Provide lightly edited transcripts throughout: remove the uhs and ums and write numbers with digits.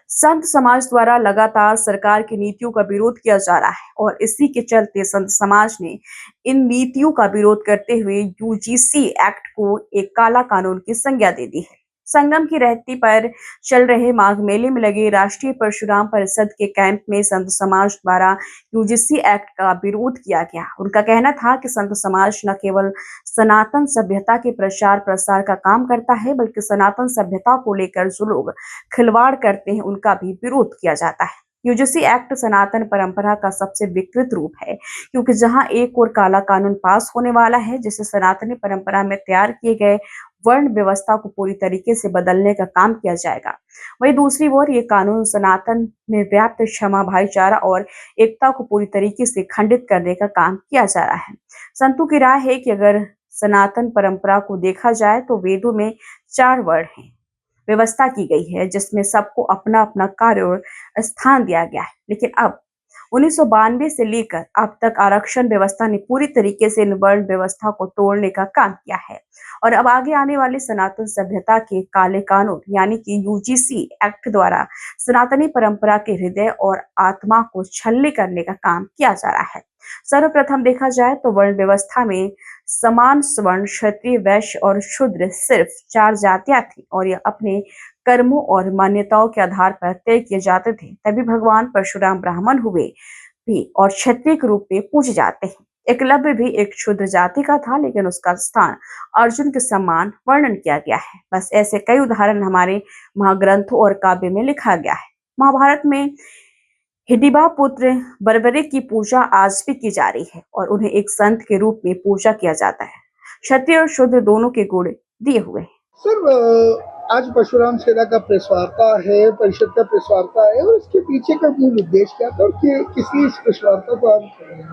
संत समाज द्वारा लगातार सरकार की नीतियों का विरोध किया जा रहा है और इसी के चलते संत समाज ने इन नीतियों का विरोध करते हुए यूजीसी एक्ट को एक काला कानून की संज्ञा दे दी है। संगम की रहती पर चल रहे माघ मेले में लगे राष्ट्रीय परशुराम परिषद के कैंप में संत समाज द्वारा यूजीसी एक्ट का विरोध किया गया। उनका कहना था कि संत समाज न केवल सनातन सभ्यता के प्रचार प्रसार का काम करता है, बल्कि सनातन सभ्यता को लेकर जो लोग खिलवाड़ करते हैं उनका भी विरोध किया जाता है। यूजीसी एक्ट सनातन परंपरा का सबसे विकृत रूप है, क्योंकि जहां एक और काला कानून पास होने वाला है जिसे सनातनी परंपरा में तैयार किए गए वर्ण व्यवस्था को पूरी तरीके से बदलने का काम किया जाएगा, वहीं दूसरी ओर ये कानून सनातन में व्याप्त क्षमा, भाईचारा और एकता को पूरी तरीके से खंडित करने का काम किया जा रहा है। संतों की राय है कि अगर सनातन परंपरा को देखा जाए तो वेदों में 4 वर्ण हैं, व्यवस्था की गई है जिसमें सबको अपना अपना कार्य और स्थान दिया गया है। लेकिन अब 1992 से लेकर अब तक आरक्षण व्यवस्था ने पूरी तरीके से इन वर्ण व्यवस्था को तोड़ने का काम किया है और अब आगे आने वाले सनातन सभ्यता के काले कानून यानी कि यूजीसी एक्ट द्वारा सनातनी परंपरा के हृदय और आत्मा को छलनी करने का काम किया जा रहा है। सर्वप्रथम देखा जाए तो वर्ण व्यवस्था में समान स्वर्ण, क्षत्रिय, वैश्य और शूद्र सिर्फ 4 जातियां थी और यह अपने कर्मों और मान्यताओं के आधार पर तय किए जाते थे। तभी भगवान परशुराम ब्राह्मण हुए भी और क्षत्रिय के रूप में पूजे जाते हैं। एकलव्य भी एक शूद्र जाति का था, लेकिन उसका स्थान अर्जुन के समान वर्णन किया गया है। बस ऐसे कई उदाहरण हमारे महाग्रंथों और काव्य में लिखा गया है। महाभारत में हिडिंबा पुत्र बर्बरिक की पूजा आज भी की जा रही है और उन्हें एक संत के रूप में पूजा किया जाता है। क्षत्रिय और शूद्र दोनों के गुण दिए हुए हैं। सर, आज परशुराम सेना का प्रेस वार्ता है, परिषद का प्रेस वार्ता है और इसके पीछे का मूल उद्देश्य क्या था और किस लिए इस प्रेस वार्ता को आप कर रहे हैं?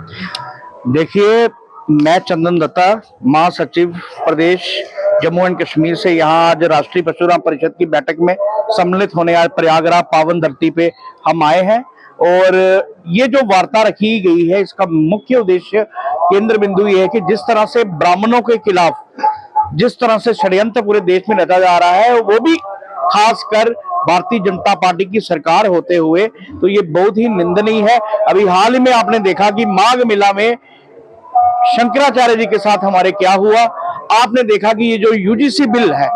देखिए, मैं चंदन दत्ता, महासचिव प्रदेश जम्मू एंड कश्मीर से यहाँ आज राष्ट्रीय परशुराम परिषद की बैठक में सम्मिलित होने आज प्रयागराज पावन धरती पे हम आए हैं और ये जो वार्ता रखी गई है इसका मुख्य उद्देश्य केंद्र बिंदु ये है कि जिस तरह से ब्राह्मणों के खिलाफ जिस तरह से षड्यंत्र पूरे देश में रचा जा रहा है, वो भी खासकर भारतीय जनता पार्टी की सरकार होते हुए, तो ये बहुत ही निंदनीय है। अभी हाल ही में आपने देखा कि माघ मेला में शंकराचार्य जी के साथ हमारे क्या हुआ। आपने देखा कि ये जो यूजीसी बिल है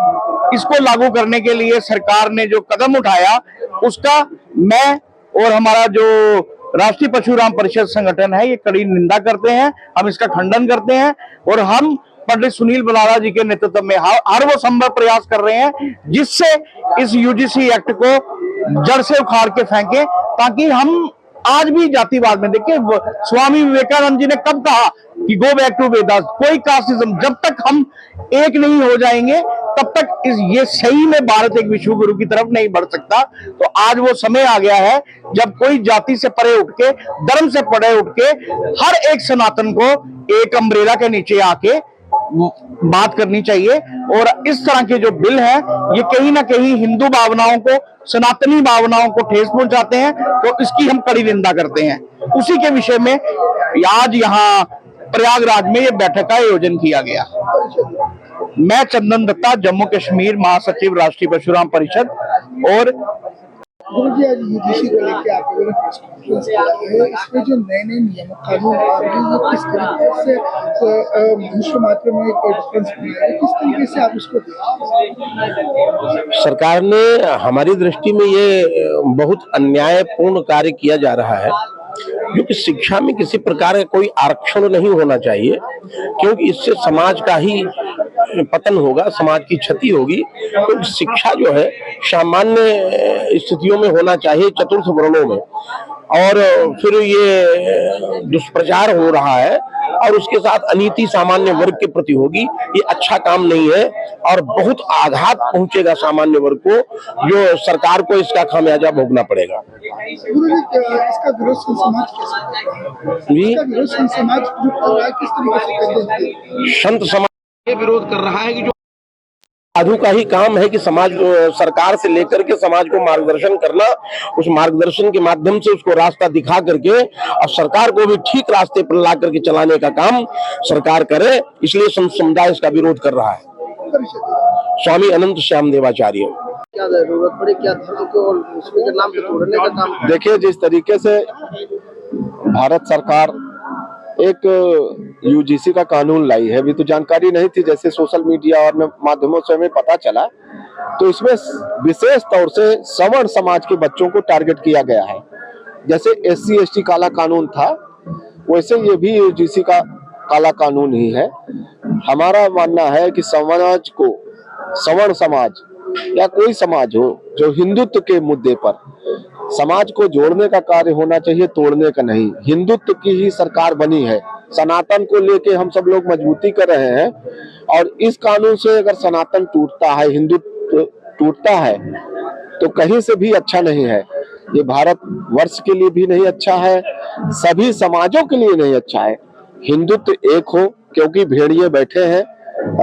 इसको लागू करने के लिए सरकार ने जो कदम उठाया उसका मैं और हमारा जो राष्ट्रीय परशुराम परिषद संगठन है ये कड़ी निंदा करते हैं। हम इसका खंडन करते हैं और हम पंडित सुनील बलाला जी के नेतृत्व में हर वो संभव प्रयास कर रहे हैं जिससे इस यूजीसी एक्ट को जड़ से उखाड़ के फेंके, ताकि हम आज भी जातिवाद में देखिए, स्वामी विवेकानंद जी ने कब कहा कि गो बैक टू वेदास, कोई कास्टिज्म, जब तक हम एक नहीं हो जाएंगे तब तक ये सही में भारत एक विश्व गुरु की तरफ नहीं बढ़ सकता। तो आज वो समय आ गया है जब कोई जाति से परे उठ के, धर्म से परे उठ के हर एक सनातन को एक अम्ब्रेला के नीचे आके बात करनी चाहिए। और इस तरह के जो बिल है ये कहीं ना कहीं हिंदू भावनाओं को, सनातनी भावनाओं को ठेस पहुंचाते हैं, तो इसकी हम कड़ी निंदा करते हैं। उसी के विषय में आज यहाँ प्रयागराज में ये बैठक का आयोजन किया गया। मैं चंदन दत्ता, जम्मू कश्मीर महासचिव राष्ट्रीय परशुराम परिषद। और गुरुजी, आज यूजीसी को लेकर आपने प्रेस कॉन्फ्रेंस किया है, इसमें जो नए नियम कानून आ रहे हैं ये किस तरीके से विश्व मात्र में एक डिफरेंस बनाया है, किस तरीके से आप इसको देखते हैं? सरकार ने हमारी दृष्टि में ये बहुत अन्यायपूर्ण कार्य किया जा रहा है, क्योंकि शिक्षा में किसी प्रकार का कोई आरक्षण नहीं होना चाहिए, क्योंकि इससे समाज का ही पतन होगा, समाज की क्षति होगी। तो शिक्षा जो है सामान्य स्थितियों में होना चाहिए, चतुर्थ वर्णों में। और फिर ये दुष्प्रचार हो रहा है और उसके साथ अनीति सामान्य वर्ग के प्रति होगी, ये अच्छा काम नहीं है और बहुत आघात पहुंचेगा सामान्य वर्ग को, जो सरकार को इसका खामियाजा भोगना पड़ेगा। इसका विरोध समाज किस तरीके से संत समाज ये विरोध कर रहा है कि जो साधु का ही काम है कि समाज, सरकार से लेकर के समाज को मार्गदर्शन करना, उस मार्गदर्शन के माध्यम से उसको रास्ता दिखा करके और सरकार को भी ठीक रास्ते पर ला करके चलाने का काम सरकार करे, इसलिए संत समुदाय इसका विरोध कर रहा है। स्वामी अनंत श्याम देवाचार्य। क्या जरूरत पड़ी, क्या धर्म को और मुस्लिम के नाम पे तोड़ने का काम? देखिए, जिस तरीके से भारत सरकार एक यूजीसी का कानून लाई है, अभी तो जानकारी नहीं थी, जैसे सोशल मीडिया और माध्यमों से हमें पता चला, तो इसमें विशेष तौर से सवर्ण समाज के बच्चों को टारगेट किया गया है। जैसे SC/ST काला कानून था, वैसे ये भी यूजीसी का काला कानून ही है। हमारा मानना है कि समाज को, सवर्ण समाज या कोई समाज हो जो हिंदुत्व के मुद्दे पर समाज को जोड़ने का कार्य होना चाहिए, तोड़ने का नहीं। हिंदुत्व की ही सरकार बनी है, सनातन को लेके हम सब लोग मजबूती कर रहे हैं, और इस कानून से अगर सनातन टूटता है, हिंदुत्व टूटता है, तो कहीं से भी अच्छा नहीं है। ये भारत वर्ष के लिए भी नहीं अच्छा है, सभी समाजों के लिए नहीं अच्छा है। हिंदुत्व एक हो, क्योंकि भेड़िए बैठे हैं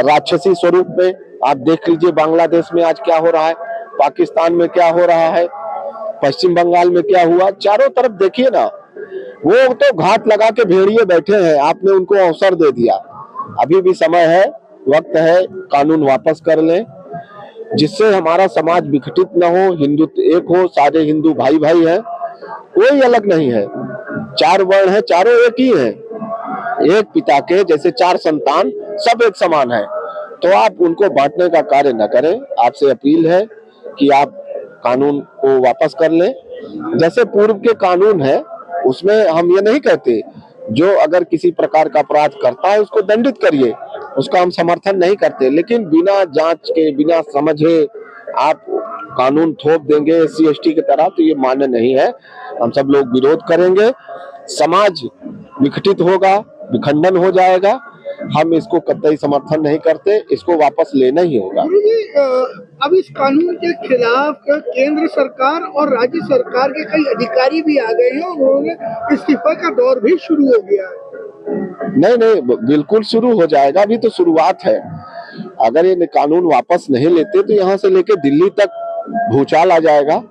राक्षसी स्वरूप में। आप देख लीजिए बांग्लादेश में आज क्या हो रहा है, पाकिस्तान में क्या हो रहा है, पश्चिम बंगाल में क्या हुआ, चारों तरफ देखिए ना, वो तो घात लगा के भेड़िए बैठे हैं, आपने उनको अवसर दे दिया। अभी भी समय है, वक्त है, कानून वापस कर लें, जिससे हमारा समाज विघटित न हो, हिंदुत्व एक हो, सारे हिंदू भाई भाई हैं, कोई अलग नहीं है। 4 वर्ण है, चारों एक ही है, एक पिता के जैसे 4 संतान, सब एक समान है। तो आप उनको बांटने का कार्य न करें। आपसे अपील है कि आप कानून को वापस कर लें। जैसे पूर्व के कानून है, उसमें हम ये नहीं कहते जो अगर किसी प्रकार का अपराध करता है उसको दंडित करिए, उसका हम समर्थन नहीं करते, लेकिन बिना जांच के, बिना समझे आप कानून थोप देंगे SC/ST की तरह, तो ये मान्य नहीं है। हम सब लोग विरोध करेंगे, समाज विघटित होगा, विखंडन हो जाएगा। हम इसको कतई समर्थन नहीं करते, इसको वापस लेना ही होगा। अब इस कानून के खिलाफ केंद्र सरकार और राज्य सरकार के कई अधिकारी भी आ गए हैं, और उन्होंने इस्तीफा का दौर भी शुरू हो गया है। नहीं, बिल्कुल शुरू हो जाएगा, अभी तो शुरुआत है। अगर ये कानून वापस नहीं लेते तो यहाँ से लेके दिल्ली तक भूचाल आ जाएगा।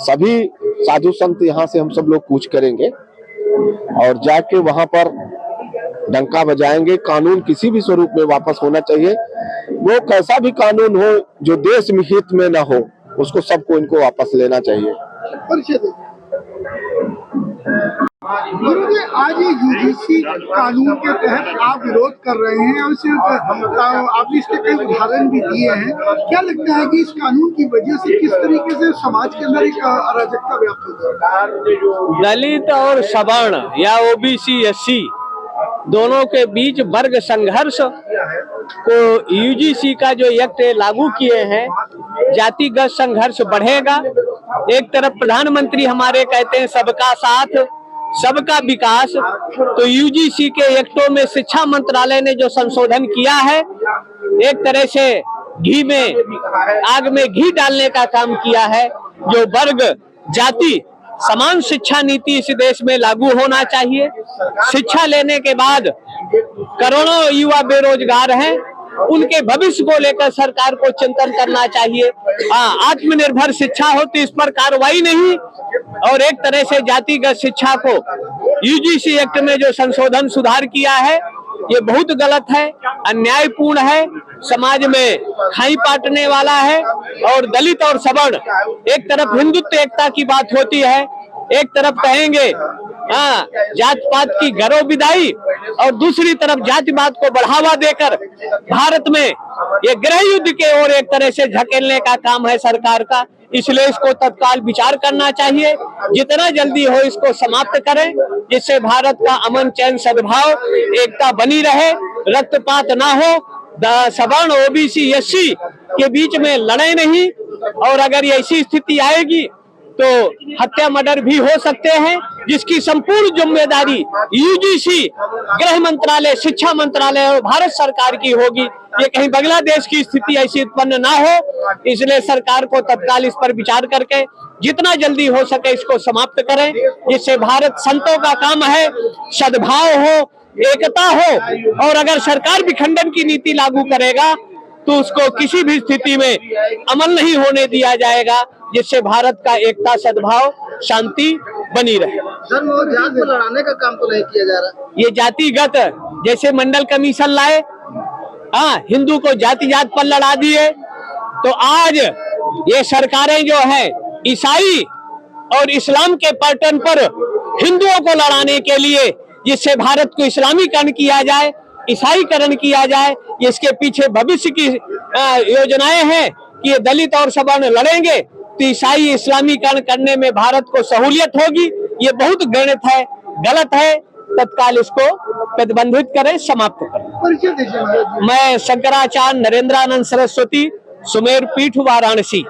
सभी साधु संत यहाँ से हम सब लोग कूच करेंगे और जाके वहां पर डंका बजाएंगे। कानून किसी भी स्वरूप में वापस होना चाहिए, वो कैसा भी कानून हो जो देश में हित में ना हो, उसको सबको इनको वापस लेना चाहिए। गुरुजी, आज ये यूजीसी कानून के तहत आप विरोध कर रहे हैं, और आपने इसके कई उदाहरण भी दिए हैं। क्या लगता है कि इस कानून की वजह से किस तरीके से समाज के अंदर एक अराजकता व्याप्त हो जाए? दलित और सवर्ण या OBC SC दोनों के बीच वर्ग संघर्ष को यूजीसी का जो एक्ट लागू किए हैं, जातिगत संघर्ष बढ़ेगा। एक तरफ प्रधानमंत्री हमारे कहते हैं सबका साथ, सबका विकास, तो यूजीसी के एक्टों में शिक्षा मंत्रालय ने जो संशोधन किया है, एक तरह से घी में, आग में घी डालने का काम किया है। जो वर्ग जाति समान शिक्षा नीति इस देश में लागू होना चाहिए। शिक्षा लेने के बाद करोड़ों युवा बेरोजगार हैं, उनके भविष्य को लेकर सरकार को चिंतन करना चाहिए। आत्मनिर्भर शिक्षा हो तो इस पर कार्रवाई नहीं, और एक तरह से जातिगत शिक्षा को यूजीसी एक्ट में जो संशोधन सुधार किया है, ये बहुत गलत है, अन्यायपूर्ण है, समाज में खाई पाटने वाला है। और दलित और सवर्ण, एक तरफ हिंदुत्व एकता की बात होती है, एक तरफ कहेंगे जात पात की घरों विदाई, और दूसरी तरफ जातिवाद को बढ़ावा देकर भारत में ये गृह युद्ध के ओर एक तरह से झकेलने का काम है सरकार का। इसलिए इसको तत्काल विचार करना चाहिए, जितना जल्दी हो इसको समाप्त करें, जिससे भारत का अमन चैन सद्भाव एकता बनी रहे, रक्तपात ना हो, सवर्ण OBC SC के बीच में लड़ाई नहीं। और अगर ऐसी स्थिति आएगी तो हत्या मर्डर भी हो सकते हैं, जिसकी संपूर्ण जिम्मेदारी यूजीसी, गृह मंत्रालय, शिक्षा मंत्रालय और भारत सरकार की होगी। ये कहीं बांग्लादेश की स्थिति ऐसी उत्पन्न ना हो, इसलिए सरकार को तत्काल इस पर विचार करके जितना जल्दी हो सके इसको समाप्त करें, जिससे भारत संतों का काम है, सद्भाव हो, एकता हो। और अगर सरकार विखंडन की नीति लागू करेगा तो उसको किसी भी स्थिति में अमल नहीं होने दिया जाएगा, जिससे भारत का एकता, सद्भाव, शांति बनी रहे। धर्म और जात को लड़ाने का काम तो नहीं किया जा रहा। ये जातिगत, जैसे मंडल कमीशन लाए, हिंदू को जाति जात पर लड़ा दिए, तो आज ये सरकारें जो है ईसाई और इस्लाम के पैटर्न पर हिंदुओं को लड़ाने के लिए, जिससे भारत को इस्लामीकरण किया जाए, ईसाईकरण किया जाए, इसके पीछे भविष्य की योजनाएं हैं कि ये दलित और सवर्ण लड़ेंगे तो ईसाई इस्लामीकरण करने में भारत को सहूलियत होगी। ये बहुत गलत है। तत्काल इसको प्रतिबंधित करें, समाप्त करें। परिचय दीजिए महाराज जी। मैं शंकराचार्य नरेंद्रानंद सरस्वती, सुमेर पीठ, वाराणसी।